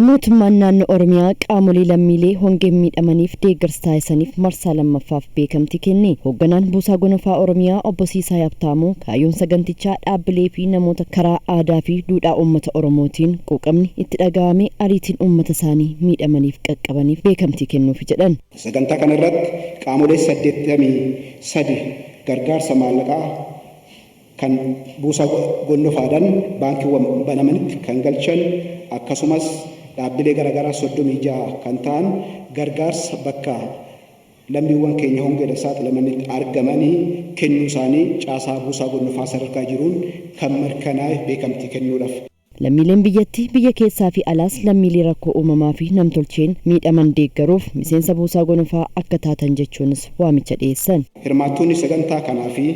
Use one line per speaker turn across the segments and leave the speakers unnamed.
mootummaan naannoo Oromiyaa qaamolee lammiilee hongee miidhamaniif deeggarsa taasisaniif marsaa lammaffaaf beekamtii kenne. Hoogganaan buusaa gonfaa Oromiyaa obbo Siisaa Yaabtaamuu kaayyoon sagantichaa dhaabbilee fi namoota karaa aadaa fi duudhaa uummata Oromootiin quuqamni itti dhaga'ame ariitiin uummata isaanii miidhamaniif qaqqabaniif beekamtii kennuuf jedhan.
Sagantaa kana irratti qaamolee 83 gargaarsa maallaqaa kan buusaa gonfaadhaan baankiiwwan banamanitti kan galchan akkasumas dhaabbilee garaagaraa 36 kan ta'an gargaarsa bakka lammiiwwan keenya hongeedha saaxilamanitti argamanii kennuu isaanii caasaa buusaa gonfaa sadarkaa jiruun kan mirkanaa'e beekamtii kennuudhaaf.
Lammiileen biyyattii biyya keessaa fi alaas lammiilee rakkoo uumamaa fi namtolcheen miidhaman deeggaruuf miseensa buusaa gonfaa akka taatan jechuunis waamicha dhiyeessan.
Hirmaattoonni sagantaa kanaa fi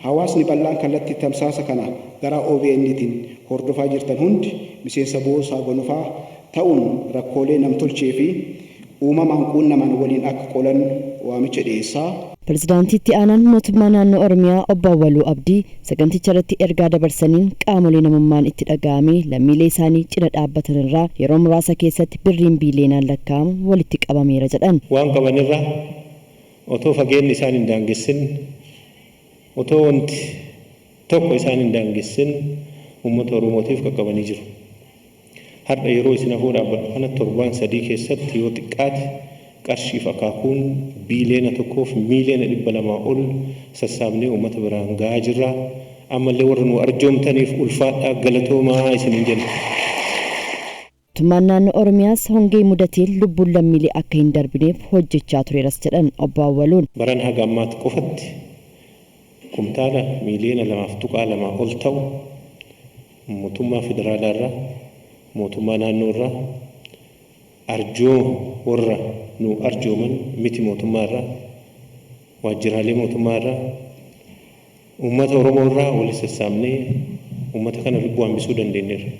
hawaasni bal'aan kallattii tamsaasa kana gara OBN'tiin hordofaa jirtan hundi miseensa buusaa gonfaa ta'uun rakkoolee namtolchee fi uumamaan quunnaman waliin akka qolan waamicha dhiyeessaa.
Pirezidaantiitti aanaan mootummaa naannoo Oromiyaa obbo Awwaluu Abdii saganticha irratti ergaa dabarsaniin qaamolee namummaan itti dhaga'ame lammiilee isaanii cina dhaabbatan irraa yeroo muraasa keessatti birriin biiliyoonaan lakkaa'amu walitti qabameera jedhan.
Waan qabanirra otoo fageenyi isaan hin daangessin otoo wanti tokko isaan hin daangessin uummata Oromootiif qaqqabanii jiru. Har'a yeroo isin hafuu dhaabbatu kana torbaan 3 keessatti yoo xiqqaate qarshii fakaakuun biiliyoona 1 fi miiliyoona 200 ol sassaabnee uummata biraan gahaa jirra. Ammallee warra nu arjoomtaniif ulfaadhaa galatoomaa isiniin jenna.
Mootummaan naannoo Oromiyaas hongee mudateen lubbuun lammiilee akka hin darbineef hojjechaa tureeras jedhan obbo Awwaluun.
Baran haga ammaatti qofatti kumtaala miiliyoona 2.2 ol ta'u mootummaa federaalaa irraa mootummaa naannoo irraa arjoo warra nu arjooman miti mootummaa irraa waajjiraalee mootummaa irraa uummata Oromoo irraa walitti sassaabnee uummata kana lubbuu hambisuu dandeenyeerra.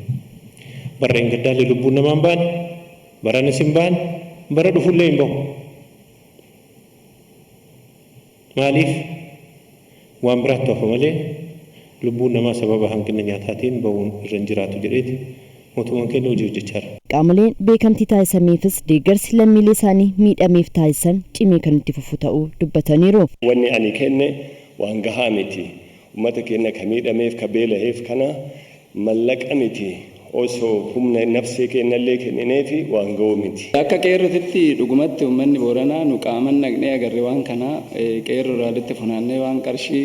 Barreen gaddaallee lubbuun namaan baan baranis hin baan bara dhufullee hin bahu. Maaliif waan biraatti hafa malee lubbuun namaa sababa hanqina nyaataatiin bahuun irra hin jiraatu jedheeti mootummaan keenya hojii hojjechaa jira.
Qaamoleen beekamtii taasisaniifis deeggarsi lammiilee isaanii miidhameef taasisan cimee kan itti fufu ta'uu dubbataniiru.
Wanni ani kenne waan gahaa miti. Uummata keenya ka miidhameef ka beela'eef kana mallaqa miti. Osoo humna nafsee kennallee kennineefi waan ga'u miti.
Akka qeerrootitti dhugumatti uummanni Booranaa nu qaaman naqnee agarre waan kana qeerroo irraatti funaannee waan qarshii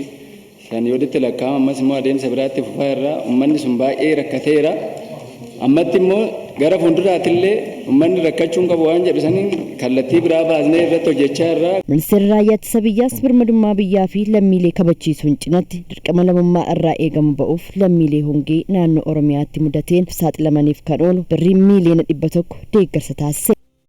san yooditti lakkaa'ama ammas immoo adeemsa biraatti fufaa irraa uummanni sun baay'ee rakkateera. Ammatti immoo gara fuulduraatillee uummanni rakkachuun qabu waan jedhu saniin kallattii biraa baasnee irratti hojjechaa irraa.
Ministeerri raayyaa ittisa biyyaas birmadummaa biyyaa fi lammiilee kabachiisuun cinatti dirqama lammummaa irraa eegamu ba'uuf lammiilee hongee naannoo Oromiyaatti mudateen saaxilamaniif kan oolu birrii miiliyoona 100 deeggarsa taasise.